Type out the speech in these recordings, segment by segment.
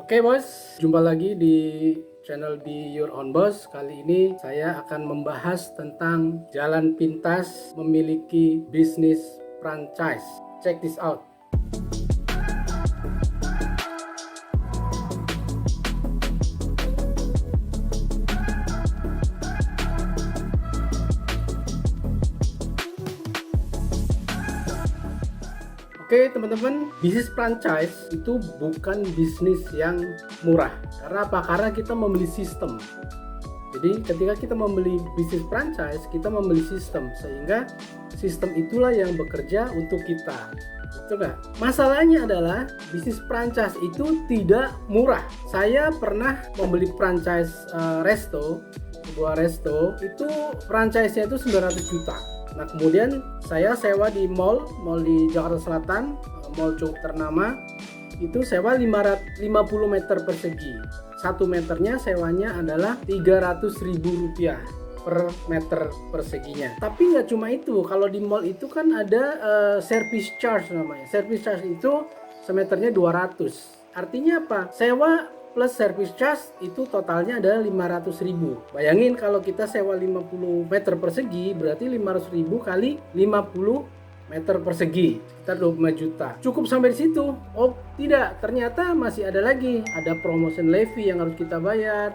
Oke bos, jumpa lagi di channel Be Your Own Boss. Kali ini saya akan membahas tentang jalan pintas memiliki bisnis franchise. Check this out. Oke teman-teman, bisnis franchise itu bukan bisnis yang murah. Karena apa? Karena kita membeli sistem. Jadi ketika kita membeli bisnis franchise, kita membeli sistem, sehingga sistem itulah yang bekerja untuk kita. Betul nggak? Masalahnya adalah bisnis franchise itu tidak murah. Saya pernah membeli franchise sebuah resto, itu franchise-nya itu 900 juta. Nah kemudian saya sewa di mall di Jakarta Selatan, mall cukup ternama, itu sewa 50 meter persegi. 1 meternya sewanya adalah Rp300.000 per meter perseginya. Tapi nggak cuma itu, kalau di mall itu kan ada service charge namanya. Service charge itu semeternya 200. Artinya apa? Sewa plus service charge itu totalnya adalah 500.000. Bayangin kalau kita sewa 50 meter persegi, berarti 500.000 kali 50 meter persegi, sekitar 25 juta. Cukup sampai di situ? Oh tidak, ternyata masih ada lagi. Ada promotion levy yang harus kita bayar,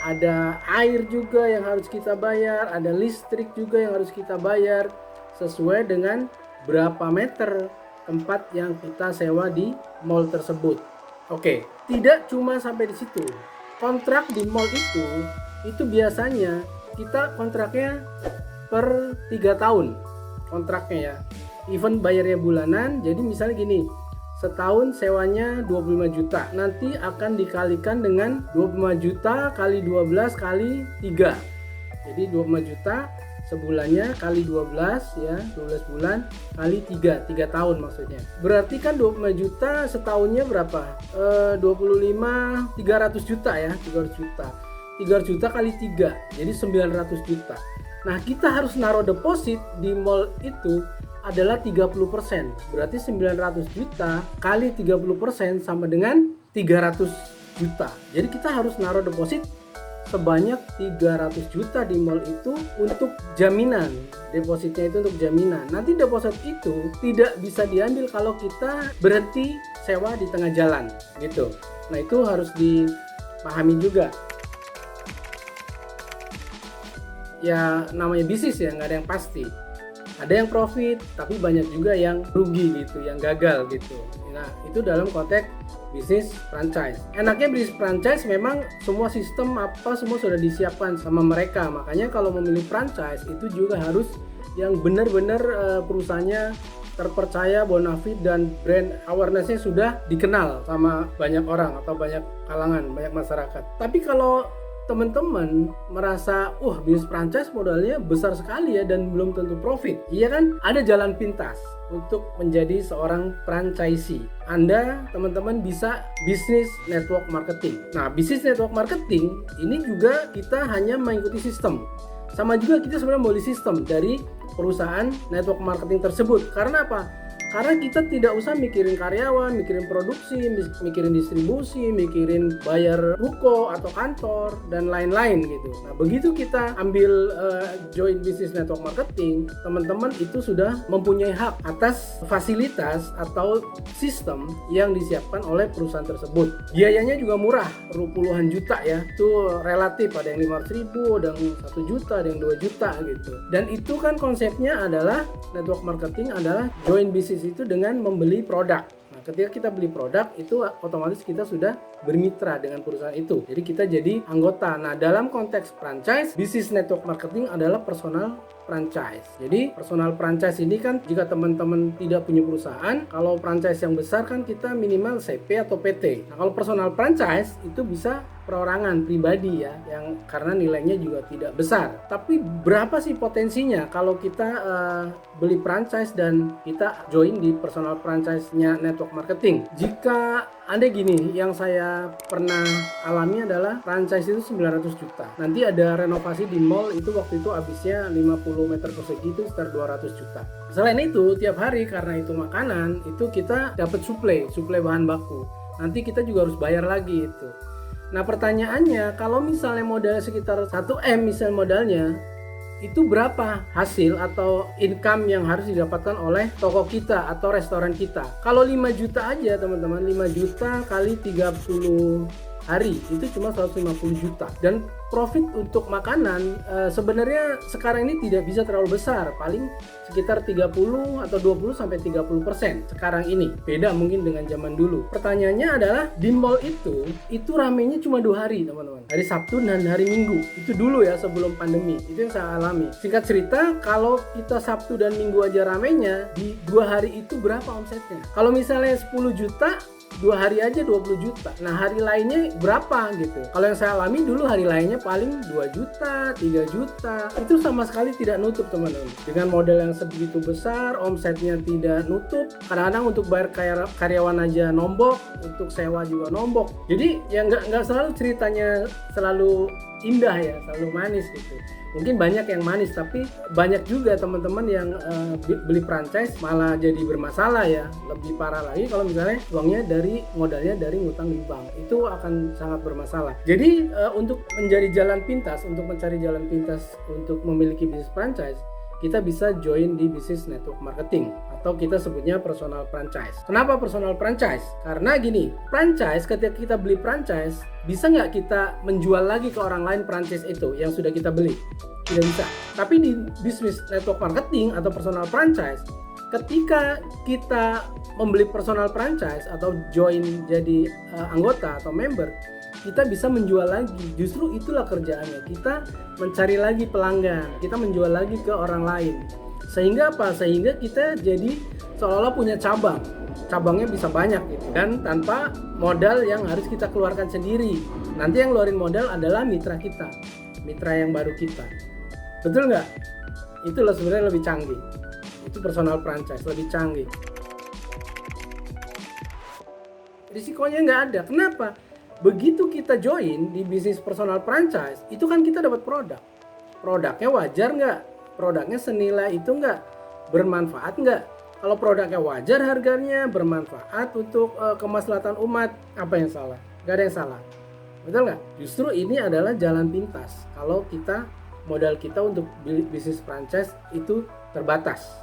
ada air juga yang harus kita bayar, ada listrik juga yang harus kita bayar, sesuai dengan berapa meter tempat yang kita sewa di mall tersebut. Oke, tidak cuma sampai di situ. Kontrak di mall itu biasanya kita kontraknya per 3 tahun kontraknya ya. Even bayarnya bulanan, jadi misalnya gini, setahun sewanya 25 juta, nanti akan dikalikan dengan 25 juta kali 12 kali 3. Jadi 25 juta sebulannya kali 12 ya, 12 bulan kali 3 tahun maksudnya. Berarti kan 25 juta setahunnya berapa? 300 juta ya, 300 juta. 300 juta kali 3, jadi 900 juta. Nah, kita harus naruh deposit di mall itu adalah 30%. Berarti 900 juta kali 30% sama dengan 300 juta. Jadi kita harus naruh deposit sebanyak 300 juta di mall itu untuk jaminan. Depositnya itu untuk jaminan. Nanti deposit itu tidak bisa diambil kalau kita berhenti sewa di tengah jalan gitu. Nah itu harus dipahami juga. Ya namanya bisnis ya, nggak ada yang pasti. Ada yang profit, tapi banyak juga yang rugi gitu, yang gagal gitu. Nah itu dalam konteks bisnis franchise. Enaknya bisnis franchise memang semua sistem semua sudah disiapkan sama mereka. Makanya kalau memilih franchise itu juga harus yang benar-benar perusahaannya terpercaya, bonafide, dan brand awareness-nya sudah dikenal sama banyak orang atau banyak kalangan, banyak masyarakat. Tapi kalau teman-teman merasa bisnis franchise modalnya besar sekali ya dan belum tentu profit, iya kan? Ada jalan pintas untuk menjadi seorang franchisee. Anda teman-teman bisa bisnis network marketing. Nah bisnis network marketing ini juga kita hanya mengikuti sistem, sama juga kita sebenarnya membeli sistem dari perusahaan network marketing tersebut. Karena apa? Karena kita tidak usah mikirin karyawan, mikirin produksi, mikirin distribusi, mikirin bayar ruko atau kantor, dan lain-lain gitu. Nah begitu kita ambil join business network marketing, teman-teman itu sudah mempunyai hak atas fasilitas atau sistem yang disiapkan oleh perusahaan tersebut. Biayanya juga murah, puluhan juta ya. Itu relatif, ada yang 500.000, ada yang 1 juta, ada yang 2 juta gitu. Dan itu kan konsepnya adalah network marketing adalah join business itu dengan membeli produk. Nah, ketika kita beli produk itu otomatis kita sudah bermitra dengan perusahaan itu. Jadi kita jadi anggota. Nah, dalam konteks franchise, business network marketing adalah personal franchise. Jadi personal franchise ini kan jika teman-teman tidak punya perusahaan, kalau franchise yang besar kan kita minimal CP atau PT. Nah, kalau personal franchise itu bisa perorangan pribadi ya, yang karena nilainya juga tidak besar. Tapi berapa sih potensinya kalau kita beli franchise dan kita join di personal franchise-nya network marketing? Jika Anda gini, yang saya pernah alami adalah franchise itu 900 juta. Nanti ada renovasi di mall itu waktu itu habisnya 50 meter persegi itu sekitar 200 juta. Selain itu, tiap hari karena itu makanan, itu kita dapat suplai bahan baku. nanti kita juga harus bayar lagi itu. Nah pertanyaannya, kalau misalnya modalnya sekitar 1M misalnya modalnya, itu berapa hasil atau income yang harus didapatkan oleh toko kita atau restoran kita? Kalau 5 juta aja teman-teman, 5 juta kali 30 hari itu cuma 150 juta. Dan profit untuk makanan sebenarnya sekarang ini tidak bisa terlalu besar, paling sekitar 30 atau 20 sampai 30% sekarang ini. Beda mungkin dengan zaman dulu. Pertanyaannya adalah di mall itu ramenya cuma 2 hari teman-teman. Hari Sabtu dan hari Minggu. Itu dulu ya sebelum pandemi. Itu yang saya alami. Singkat cerita, kalau kita Sabtu dan Minggu aja ramenya, di 2 hari itu berapa omsetnya? Kalau misalnya 10 juta 2 hari aja 20 juta. Nah hari lainnya berapa gitu. Kalau yang saya alami dulu hari lainnya paling 2 juta, 3 juta. Itu sama sekali tidak nutup teman-teman. Dengan modal yang sebegitu besar, omsetnya tidak nutup. Kadang-kadang untuk bayar karyawan aja nombok, untuk sewa juga nombok. Jadi ya nggak selalu ceritanya selalu indah ya, selalu manis gitu. Mungkin banyak yang manis, tapi banyak juga teman-teman yang beli franchise malah jadi bermasalah ya. Lebih parah lagi kalau misalnya modalnya dari ngutang di bank. Itu akan sangat bermasalah. Jadi untuk mencari jalan pintas untuk memiliki bisnis franchise, kita bisa join di bisnis network marketing atau kita sebutnya personal franchise. Kenapa personal franchise? Karena gini, franchise, ketika kita beli franchise, bisa nggak kita menjual lagi ke orang lain franchise itu yang sudah kita beli? Tidak bisa. Tapi di bisnis network marketing atau personal franchise, ketika kita membeli personal franchise atau join jadi anggota atau member, kita bisa menjual lagi. Justru itulah kerjaannya. Kita mencari lagi pelanggan, kita menjual lagi ke orang lain. Sehingga apa? Sehingga kita jadi seolah-olah punya cabang. Cabangnya bisa banyak gitu. Dan tanpa modal yang harus kita keluarkan sendiri. Nanti yang ngeluarin modal adalah mitra kita, mitra yang baru kita. Betul nggak? Itulah sebenarnya lebih canggih. Itu personal franchise, lebih canggih. Risikonya nggak ada. Kenapa? Begitu kita join di bisnis personal franchise, itu kan kita dapat produk. Produknya wajar nggak? Produknya senilai itu nggak? Bermanfaat nggak? Kalau produknya wajar harganya, bermanfaat untuk kemaslahatan umat, apa yang salah? Nggak ada yang salah. Betul nggak? Justru ini adalah jalan pintas. Kalau modal kita untuk bisnis franchise itu terbatas.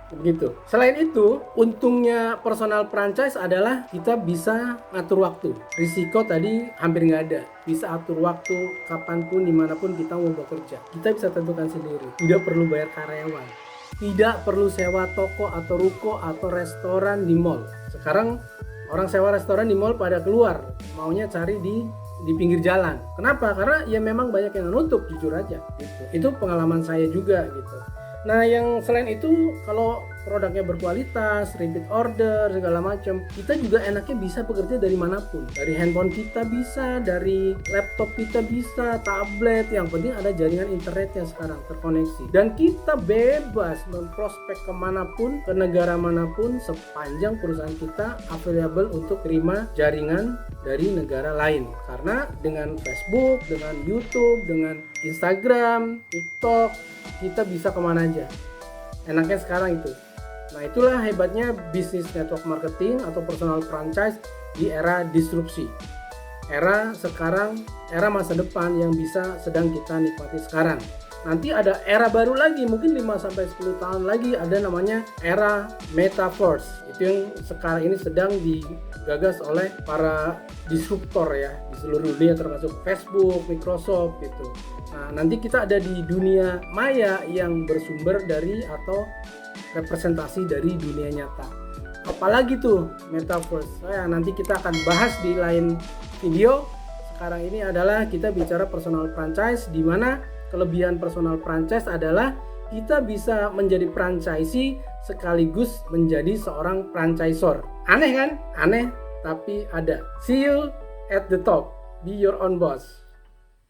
Begitu. Selain itu, untungnya personal franchise adalah kita bisa ngatur waktu. Risiko tadi hampir nggak ada. Bisa atur waktu kapanpun, dimanapun kita mau bekerja. Kita bisa tentukan sendiri. Tidak perlu bayar karyawan. Tidak perlu sewa toko atau ruko atau restoran di mall. Sekarang orang sewa restoran di mall pada keluar, maunya cari di pinggir jalan. Kenapa? Karena ya memang banyak yang nutup, jujur aja gitu. Itu pengalaman saya juga gitu. Nah yang selain itu, kalau produknya berkualitas, repeat order, segala macam, kita juga enaknya bisa bekerja dari manapun. Dari handphone kita bisa, dari laptop kita bisa, tablet, yang penting ada jaringan internet yang sekarang terkoneksi. Dan kita bebas memprospek kemanapun, ke negara manapun, sepanjang perusahaan kita available untuk terima jaringan dari negara lain. Karena dengan Facebook, dengan YouTube, dengan Instagram, TikTok, kita bisa kemana aja. Enaknya sekarang itu. Nah itulah hebatnya bisnis network marketing atau personal franchise di era disrupsi. Era sekarang, era masa depan yang bisa sedang kita nikmati sekarang. Nanti ada era baru lagi, mungkin 5-10 tahun lagi ada namanya era Metaverse. Itu yang sekarang ini sedang digagas oleh para disruptor ya di seluruh dunia, termasuk Facebook, Microsoft gitu. Nah, nanti kita ada di dunia maya yang bersumber dari atau representasi dari dunia nyata. Apalagi tuh Metaverse. Nanti kita akan bahas di lain video. Sekarang ini adalah kita bicara personal franchise, di mana kelebihan personal franchise adalah kita bisa menjadi franchisee sekaligus menjadi seorang franchisor. Aneh kan? Aneh, tapi ada. See you at the top. Be your own boss.